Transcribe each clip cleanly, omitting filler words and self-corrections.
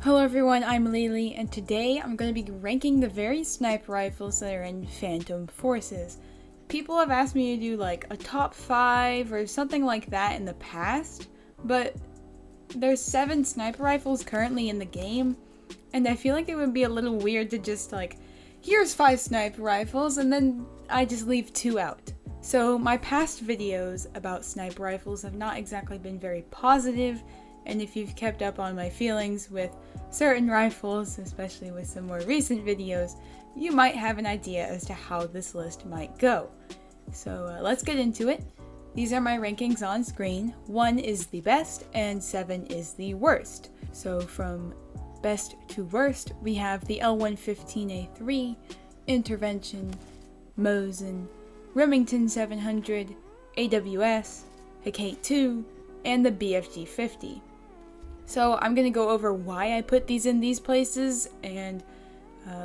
Hello everyone, I'm Lily, and today I'm going to be ranking the various sniper rifles that are in Phantom Forces. People have asked me to do like a top 5 or something like that in the past, but there's 7 sniper rifles currently in the game, and I feel like it would be a little weird to just like, here's 5 sniper rifles, and then I just leave 2 out. So my past videos about sniper rifles have not exactly been very positive, and if you've kept up on my feelings with certain rifles, especially with some more recent videos, you might have an idea as to how this list might go. So let's get into it. These are my rankings on screen. 1 is the best and 7 is the worst. So from best to worst, we have the L115A3, Intervention, Mosin, Remington 700, AWS, Hecate 2, and the BFG50. So I'm going to go over why I put these in these places, and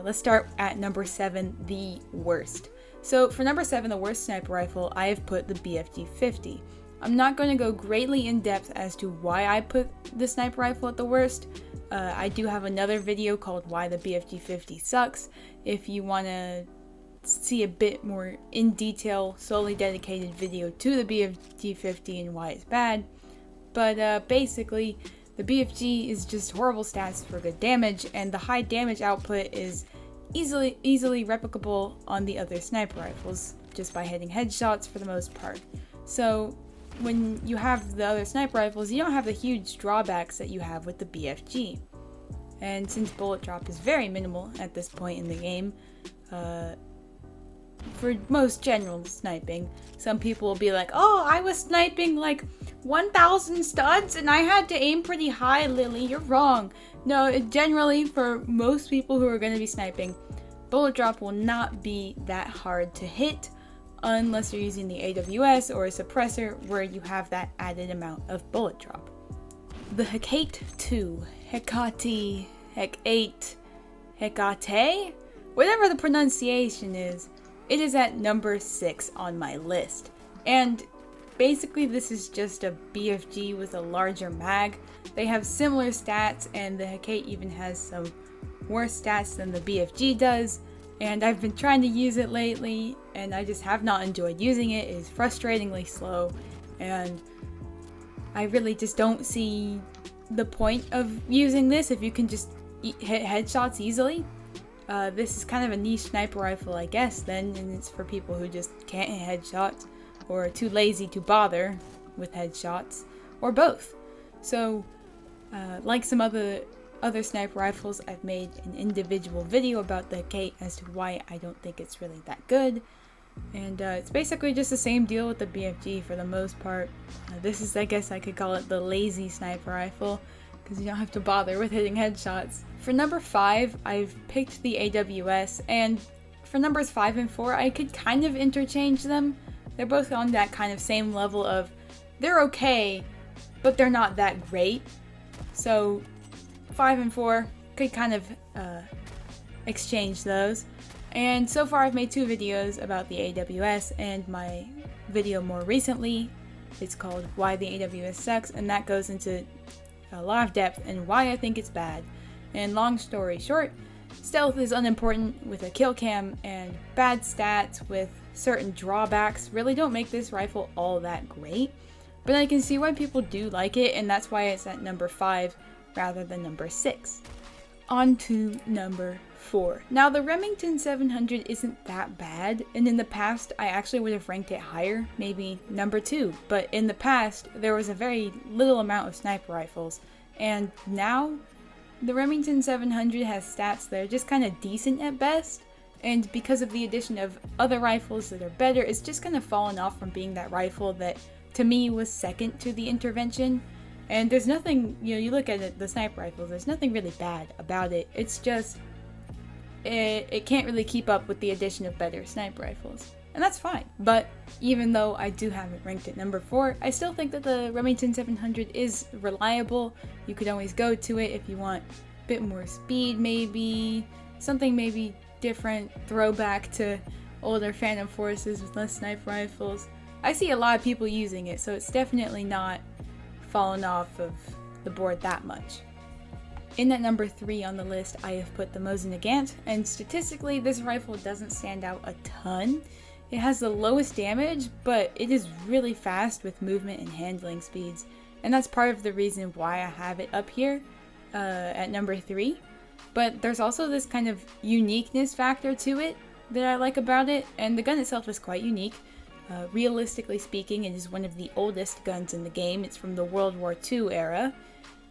let's start at number 7, the worst. So for number 7, the worst sniper rifle, I have put the BFG50. I'm not going to go greatly in depth as to why I put the sniper rifle at the worst. I do have another video called Why the BFG50 Sucks, if you want to see a bit more in detail, solely dedicated video to the BFG50 and why it's bad. But basically, the BFG is just horrible stats for good damage, and the high damage output is easily replicable on the other sniper rifles, just by hitting headshots for the most part. So when you have the other sniper rifles, you don't have the huge drawbacks that you have with the BFG. And since bullet drop is very minimal at this point in the game, for most general sniping, some people will be like, oh, I was sniping like 1,000 studs and I had to aim pretty high, Lily, you're wrong. No, generally for most people who are going to be sniping, bullet drop will not be that hard to hit unless you're using the AWS or a suppressor where you have that added amount of bullet drop. The Hecate 2, Hecate, Hecate, whatever the pronunciation is, it is at number 6 on my list. And basically this is just a BFG with a larger mag. They have similar stats, and the Hecate even has some worse stats than the BFG does. And I've been trying to use it lately, and I just have not enjoyed using it. It is frustratingly slow, and I really just don't see the point of using this if you can just hit headshots easily. This is kind of a niche sniper rifle, I guess, then, and it's for people who just can't hit headshots, or are too lazy to bother with headshots, or both. So, like some other sniper rifles, I've made an individual video about the Hecate as to why I don't think it's really that good. And it's basically just the same deal with the BFG for the most part. This is, I guess I could call it the lazy sniper rifle, because you don't have to bother with hitting headshots. For number 5, I've picked the AWS, and for numbers 5 and 4, I could kind of interchange them. They're both on that kind of same level of, they're okay, but they're not that great. So 5 and 4 could kind of exchange those. And so far I've made 2 videos about the AWS, and my video more recently, it's called Why the AWS Sucks, and that goes into a lot of depth and why I think it's bad. And long story short, stealth is unimportant with a kill cam, and bad stats with certain drawbacks really don't make this rifle all that great. But I can see why people do like it, and that's why it's at number 5 rather than number 6. On to number 4. Now the Remington 700 isn't that bad, and in the past I actually would have ranked it higher, maybe number 2, but in the past there was a very little amount of sniper rifles, and now the Remington 700 has stats that are just kind of decent at best, and because of the addition of other rifles that are better, it's just kind of fallen off from being that rifle that to me was second to the Intervention. And there's nothing, you look at it, the sniper rifles, there's nothing really bad about it. It's just, it can't really keep up with the addition of better sniper rifles. And that's fine. But even though I do have it ranked at number 4, I still think that the Remington 700 is reliable. You could always go to it if you want a bit more speed, maybe, something maybe different, throwback to older Phantom Forces with less sniper rifles. I see a lot of people using it, so it's definitely not fallen off of the board that much. In at number 3 on the list, I have put the Mosin Nagant, and statistically, this rifle doesn't stand out a ton. It has the lowest damage, but it is really fast with movement and handling speeds, and that's part of the reason why I have it up here at number 3. But there's also this kind of uniqueness factor to it that I like about it, and the gun itself is quite unique. Realistically speaking, it is one of the oldest guns in the game. It's from the World War II era.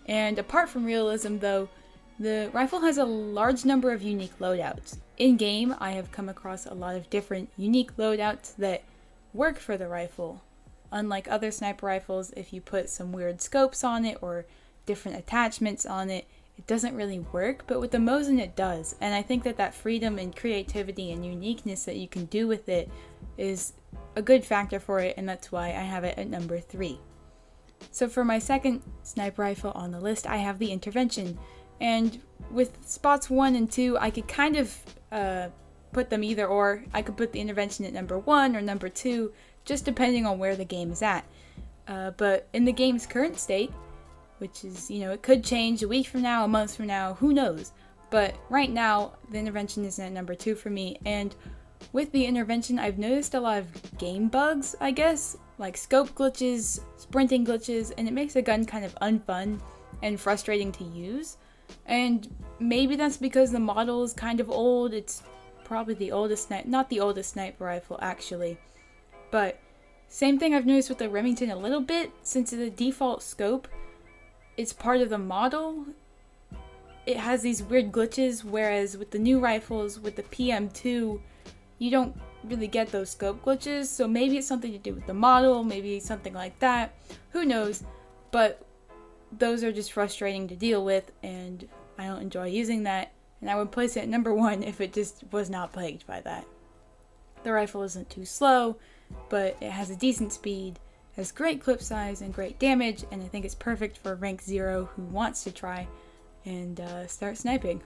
And apart from realism though, the rifle has a large number of unique loadouts. In-game, I have come across a lot of different unique loadouts that work for the rifle. Unlike other sniper rifles, if you put some weird scopes on it or different attachments on it, it doesn't really work, but with the Mosin it does. And I think that freedom and creativity and uniqueness that you can do with it is a good factor for it, and that's why I have it at number 3. So for my second sniper rifle on the list, I have the Intervention. And with spots 1 and 2, I could kind of put them either or. I could put the Intervention at number 1 or number 2, just depending on where the game is at. But in the game's current state, which is, it could change a week from now, a month from now, who knows. But right now, the Intervention is at number 2 for me, and with the Intervention, I've noticed a lot of game bugs, I guess, like scope glitches, sprinting glitches, and it makes the gun kind of unfun and frustrating to use. And maybe that's because the model is kind of old. It's probably the oldest, not the oldest sniper rifle actually, but same thing I've noticed with the Remington a little bit. Since the default scope, it's part of the model, it has these weird glitches, whereas with the new rifles, with the PM2, you don't really get those scope glitches, so maybe it's something to do with the model, maybe something like that, who knows, but those are just frustrating to deal with, and I don't enjoy using that, and I would place it at number 1 if it just was not plagued by that. The rifle isn't too slow, but it has a decent speed, has great clip size and great damage, and I think it's perfect for rank 0 who wants to try and start sniping.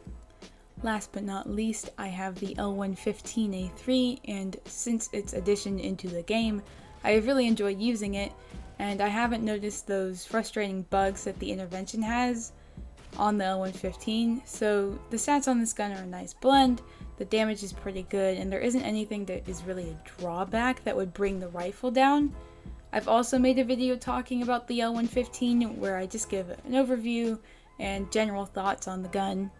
Last but not least, I have the L115A3, and since its addition into the game, I have really enjoyed using it, and I haven't noticed those frustrating bugs that the Intervention has on the L115, so the stats on this gun are a nice blend, the damage is pretty good, and there isn't anything that is really a drawback that would bring the rifle down. I've also made a video talking about the L115 where I just give an overview and general thoughts on the gun.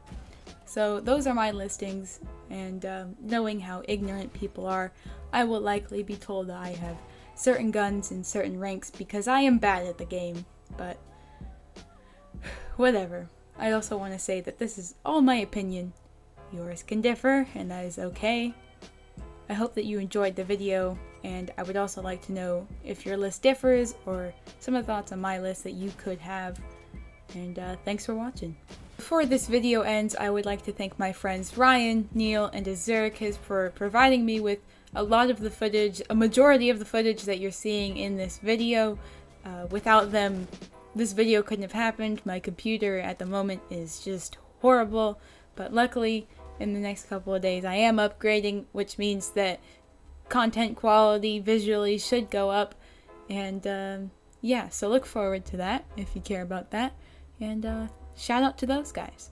So those are my listings, and knowing how ignorant people are, I will likely be told that I have certain guns in certain ranks because I am bad at the game, but whatever. I also want to say that this is all my opinion. Yours can differ, and that is okay. I hope that you enjoyed the video, and I would also like to know if your list differs or some of the thoughts on my list that you could have, and thanks for watching. Before this video ends, I would like to thank my friends Ryan, Neil, and Azuricus for providing me with a lot of the footage, a majority of the footage that you're seeing in this video. Without them, this video couldn't have happened. My computer at the moment is just horrible, but luckily in the next couple of days I am upgrading, which means that content quality visually should go up, and yeah, so look forward to that if you care about that, and shout out to those guys.